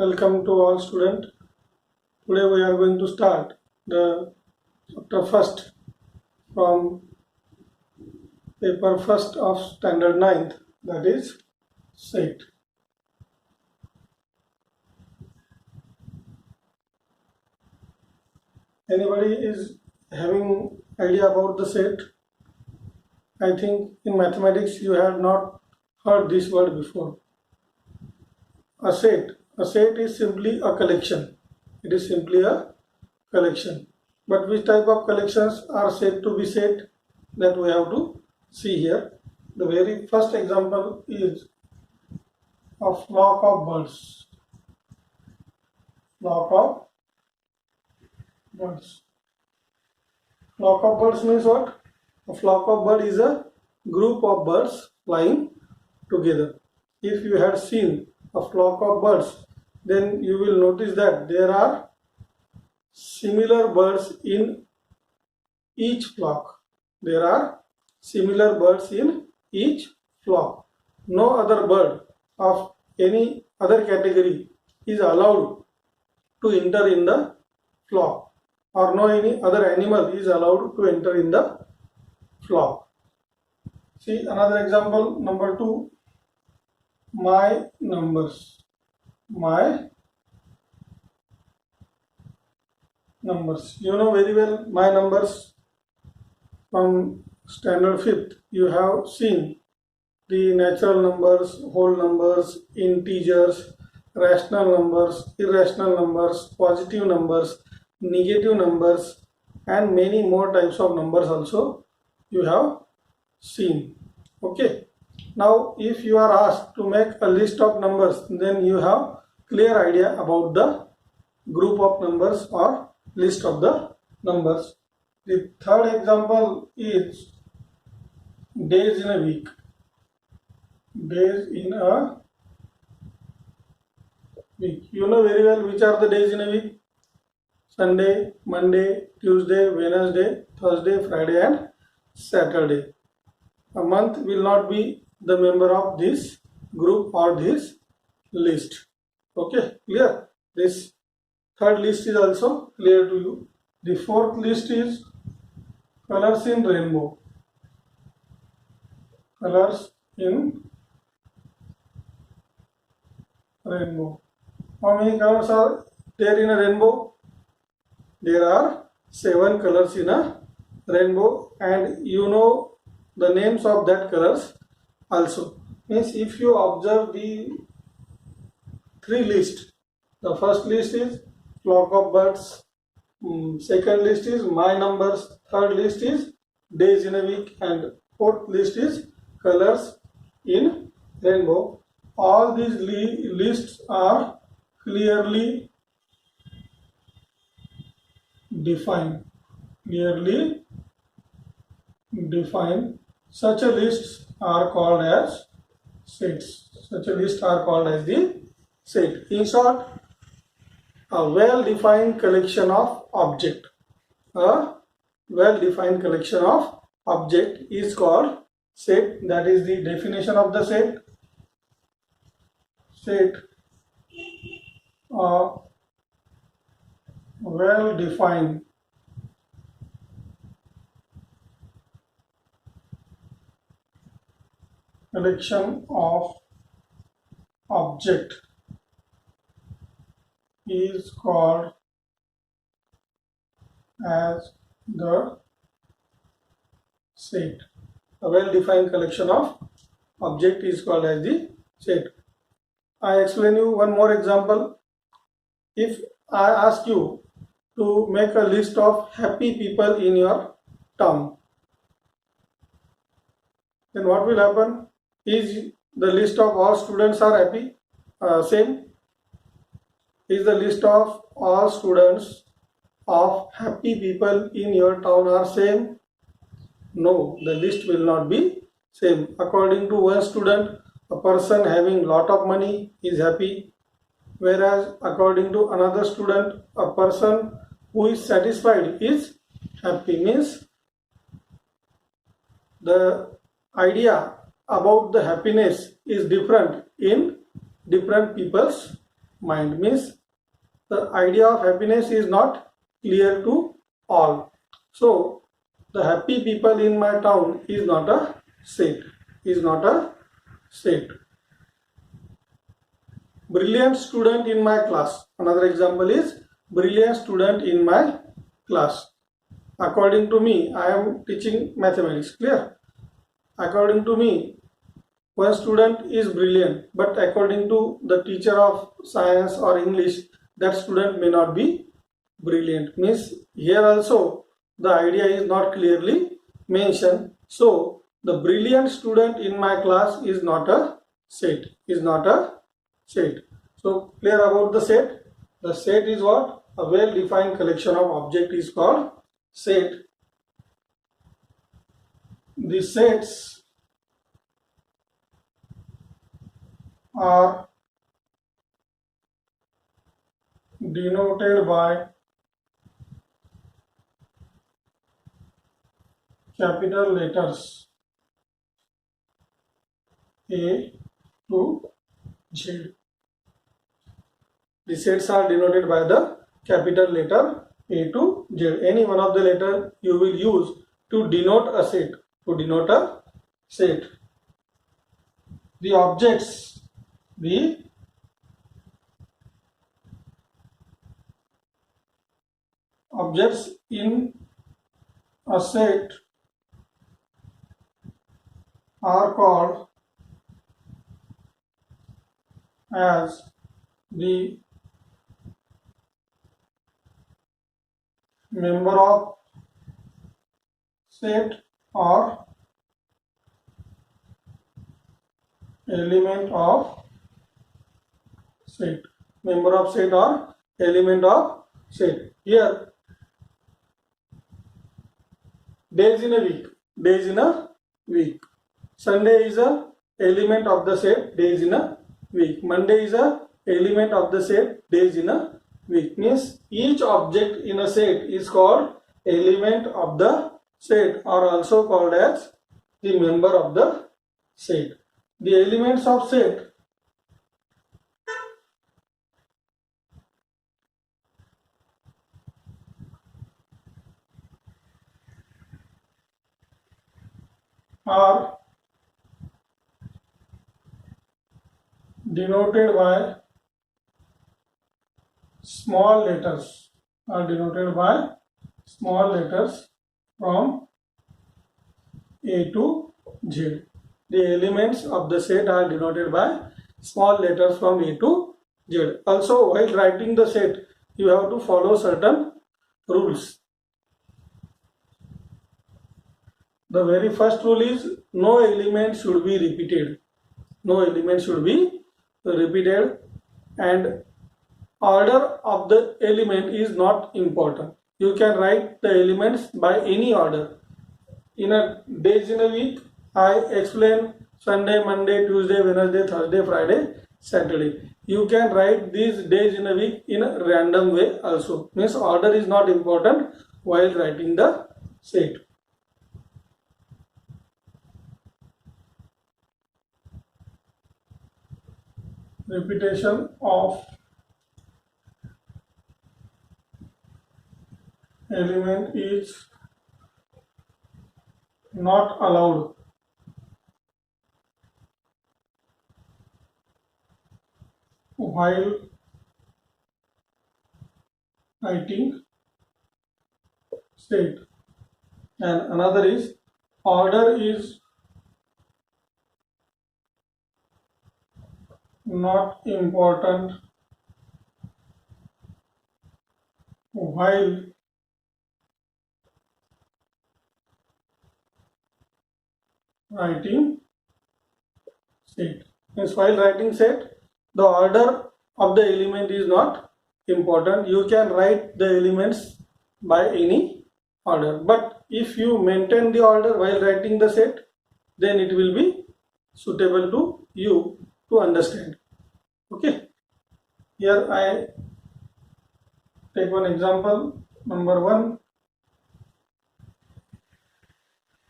Welcome to all students. Today we are going to start the chapter first from paper first of standard 9th, that is set. Anybody is having idea about the set? I think in mathematics you have not heard this word before. A set is simply a collection. It is simply a collection. But which type of collections are said to be set, that we have to see here. The very first example is a flock of birds. Flock of birds. Flock of birds means what? A flock of bird is a group of birds flying together. If you had seen a flock of birds, then you will notice that there are similar birds in each flock. There are similar birds in each flock. No other bird of any other category is allowed to enter in the flock, or no any other animal is allowed to enter in the flock. See another example, number 2, my numbers. My numbers. You know very well my numbers from standard 5th. You have seen the natural numbers, whole numbers, integers, rational numbers, irrational numbers, positive numbers, negative numbers, and many more types of numbers also you have seen. Okay. Now if you are asked to make a list of numbers, then you have clear idea about the group of numbers or list of the numbers. The third example is days in a week. Days in a week. You know very well which are the days in a week. Sunday, Monday, Tuesday, Wednesday, Thursday, Friday and Saturday. A month will not be the member of this group or this list. Okay, clear? This third list is also clear to you. The fourth list is colors in rainbow. Colors in rainbow. How many colors are there in a rainbow? There are 7 colors in a rainbow, and you know the names of that colors also. Means if you observe the 3 lists, the first list is flock of birds, second list is my numbers, third list is days in a week, and fourth list is colors in rainbow. All these lists are clearly defined. Such a lists are called as sets. Such a list are called as the set. In short, a well-defined collection of object. A well-defined collection of object is called set. That is the definition of the set. Set, a well-defined collection of object is called as the set. A well-defined collection of object is called as the set. I explain you one more example. If I ask you to make a list of happy people in your town, then what will happen? Is the list of all students are happy? Same? Is the list of all students of happy people in your town are same? No, the list will not be same. According to one student, a person having lot of money is happy, whereas according to another student, a person who is satisfied is happy. Means the idea about the happiness is different in different people's mind. Means the idea of happiness is not clear to all. So the happy people in my town is not a set. Is not a set. Brilliant student in my class. Another example is brilliant student in my class. According to me, I am teaching mathematics. Clear? According to me, one student is brilliant, but according to the teacher of science or English, that student may not be brilliant. Means here also the idea is not clearly mentioned. So the brilliant student in my class is not a set. Is not a set. So clear about the set. The set is what? A well-defined collection of objects is called set. The sets are denoted by capital letters A to Z. The sets are denoted by the capital letter A to Z. Any one of the letter you will use to denote a set. To denote a set. The objects in a set are called as the member of set or element of set. Member of set or element of set. Here, days in a week. Days in a week. Sunday is a element of the set. Days in a week. Monday is a element of the set. Days in a week. Means each object in a set is called element of the set, or also called as the member of the set. The elements of set are denoted by small letters. Are denoted by small letters from A to Z. The elements of the set are denoted by small letters from A to Z. Also, while writing the set, you have to follow certain rules. The very first rule is no element should be repeated. No element should be repeated, and order of the element is not important. You can write the elements by any order. In a days in a week, I explain Sunday, Monday, Tuesday, Wednesday, Thursday, Friday, Saturday. You can write these days in a week in a random way also. Means order is not important while writing the set. Repetition of element is not allowed while writing set. And another is order is not important while writing set. Means while writing set, the order of the element is not important. You can write the elements by any order. But if you maintain the order while writing the set, then it will be suitable to you to understand. Okay. Here I take one example. Number 1.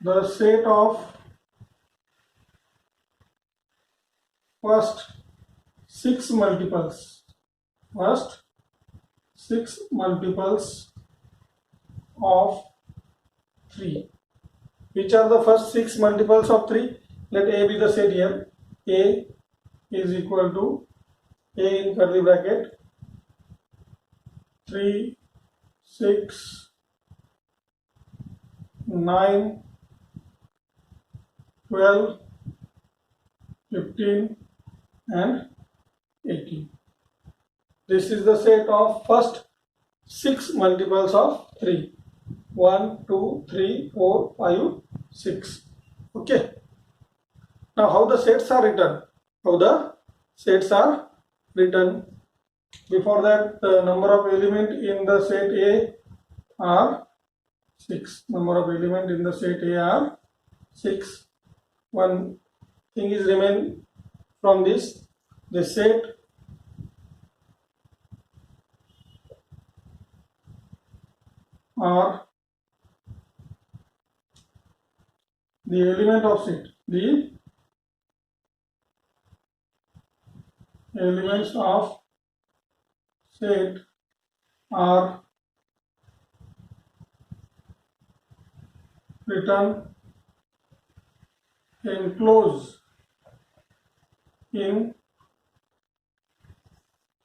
The set of first 6 multiples first 6 multiples of 3. Which are the first 6 multiples of 3? Let A be the set here. A is equal to A in curly bracket 3, 6, 9, 12, 15 and 18. This is the set of first 6 multiples of 3. 1, 2, 3, 4, 5, 6. Okay. Now how the sets are written? How the sets are written? Before that, the number of element in the set A are 6. Number of element in the set A are 6. One thing is remain from this. The set are the element of set. The elements of set are written enclosed in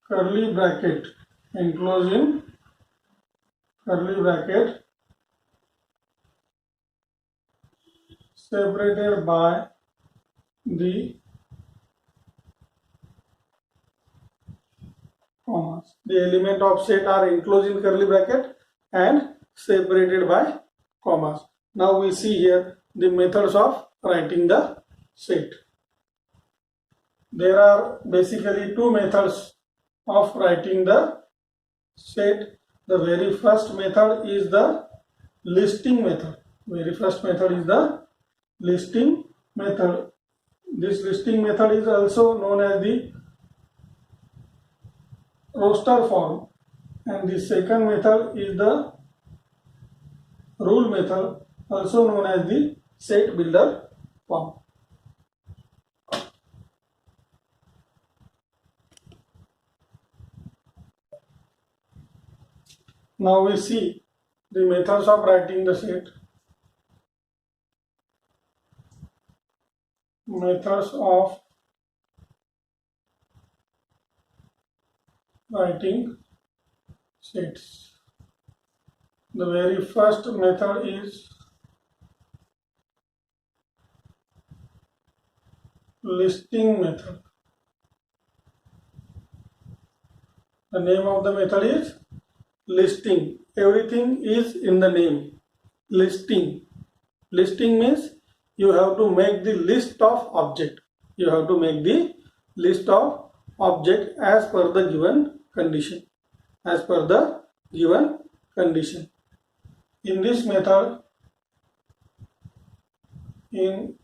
curly bracket, enclosed in curly bracket, separated by the commas. The element of set are enclosed in curly bracket and separated by commas. Now we see here the methods of writing the set. There are basically two methods of writing the set. The very first method is the listing method. Very first method is the listing method. This listing method is also known as the roster form, and the second method is the rule method, also known as the set builder form. Now we see the methods of writing the set. Methods of writing sets. The very first method is listing method. The name of the method is listing. Everything is in the name. Listing. Listing means you have to make the list of object. You have to make the list of object as per the given condition. As per the given condition. In this method, we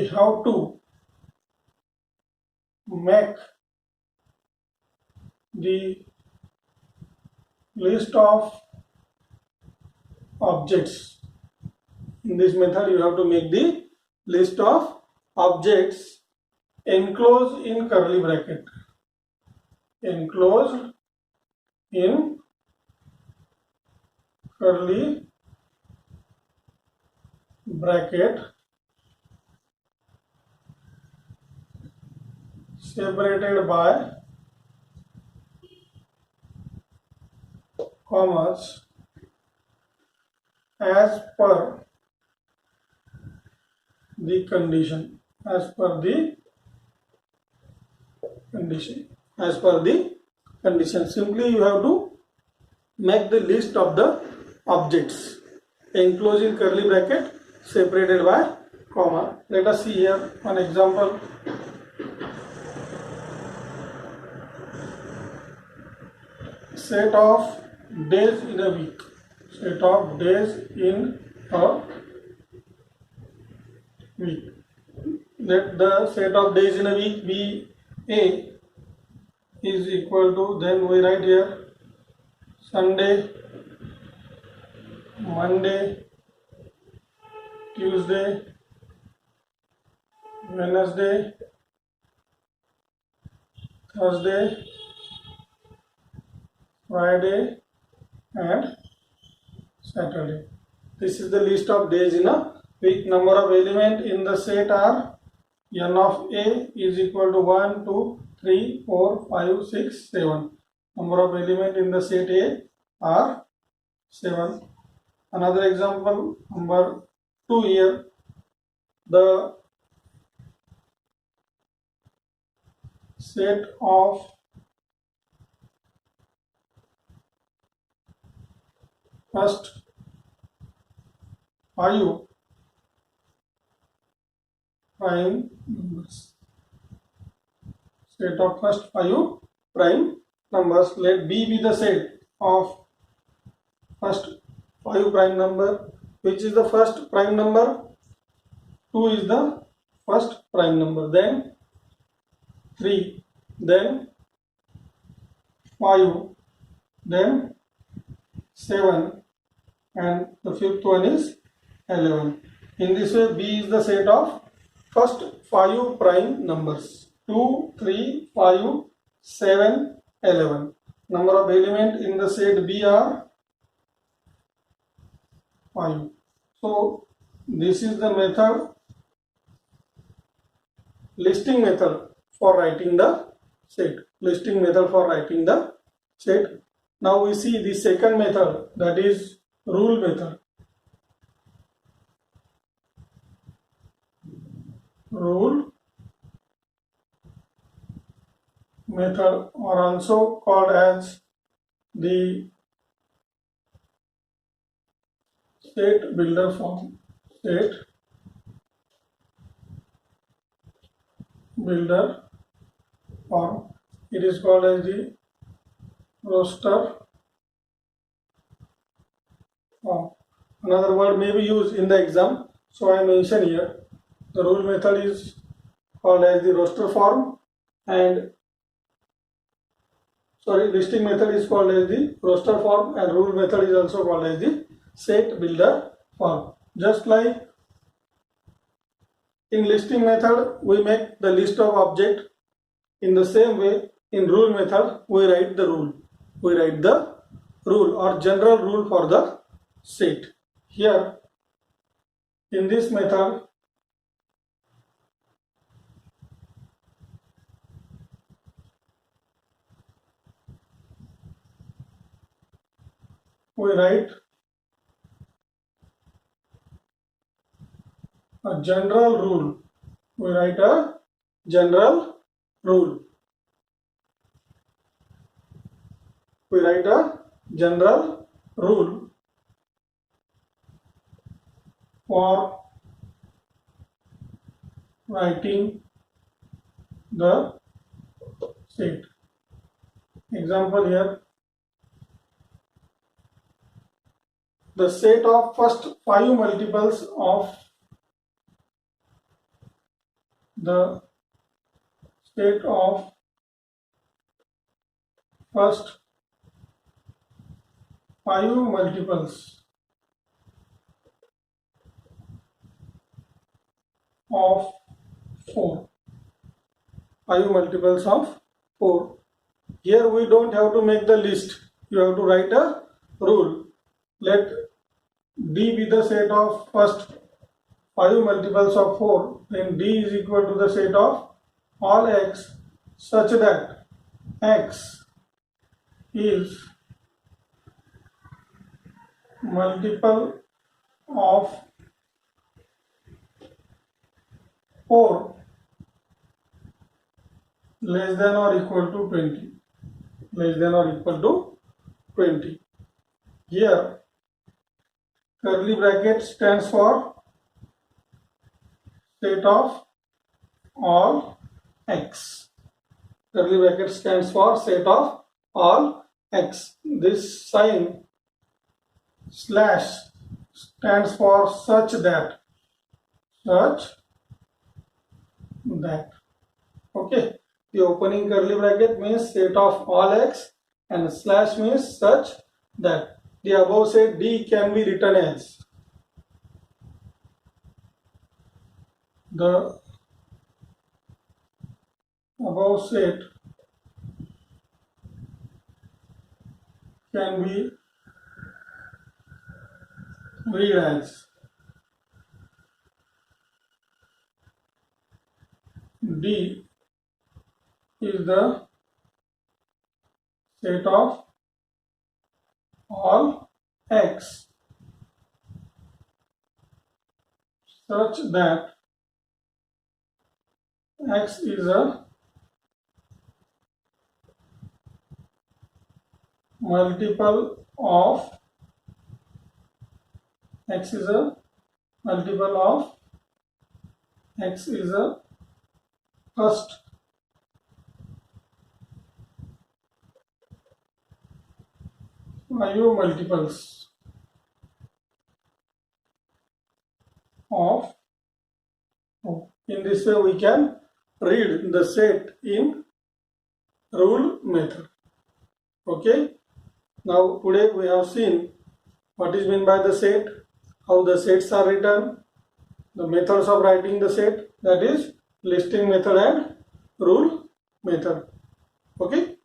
have to make the list of objects. In this method, you have to make the list of objects enclosed in curly bracket. Enclosed in curly bracket, separated by commas as per the condition. As per the condition. As per the condition. Simply you have to make the list of the objects enclosed in curly bracket, separated by comma. Let us see here one example. Set of days in a week. Set of days in a week. Let the set of days in a week be A is equal to, then we write here Sunday, Monday, Tuesday, Wednesday, Thursday, Friday and Saturday. This is the list of days in a week. Number of elements in the set are n of A is equal to 1, 2, 3, 4, 5, 6, 7. Number of elements in the set A are 7. Another example, number 2 here. The set of first 5 prime numbers. Set of first 5 prime numbers. Let B be the set of first 5 prime number. Which is the first prime number? 2 is the first prime number. Then 3, then 5, then 7, and the fifth one is 11. In this way, B is the set of first 5 prime numbers. 2, 3, 5, 7, 11. Number of elements in the set B are 5. So, this is the method, listing method for writing the set. Listing method for writing the set. Now we see the second method, that is rule method. Rule method, or also called as the set builder form. Set builder form. It is called as the roster form. Another word may be used in the exam, so I mention here. The rule method is called as the roster form, and listing method is called as the roster form, and rule method is also called as the set builder form. Just like in listing method we make the list of object, in the same way in rule method we write the rule. We write the rule or general rule for the set. Here in this method we write a general rule. We write a general rule. We write a general rule for writing the set. Example here. The set of first 5 multiples of the set of first 5 multiples of 4. 5 multiples of 4. Here we don't have to make the list. You have to write a rule. Let D be the set of first 5 multiples of 4. Then D is equal to the set of all x such that x is multiple of 4 less than or equal to 20. Less than or equal to 20. Here curly bracket stands for set of all x. Curly bracket stands for set of all x. This sign slash stands for such that. Okay. The opening curly bracket means set of all x and slash means such that. The above said D can be written as the above set can be read as D is the set of all x such that x is a multiple of x is a multiple of x is a first five multiples of 4. In this way we can read the set in rule method. Okay, now today we have seen what is meant by the set, how the sets are written, the methods of writing the set, that is listing method and rule method. Okay.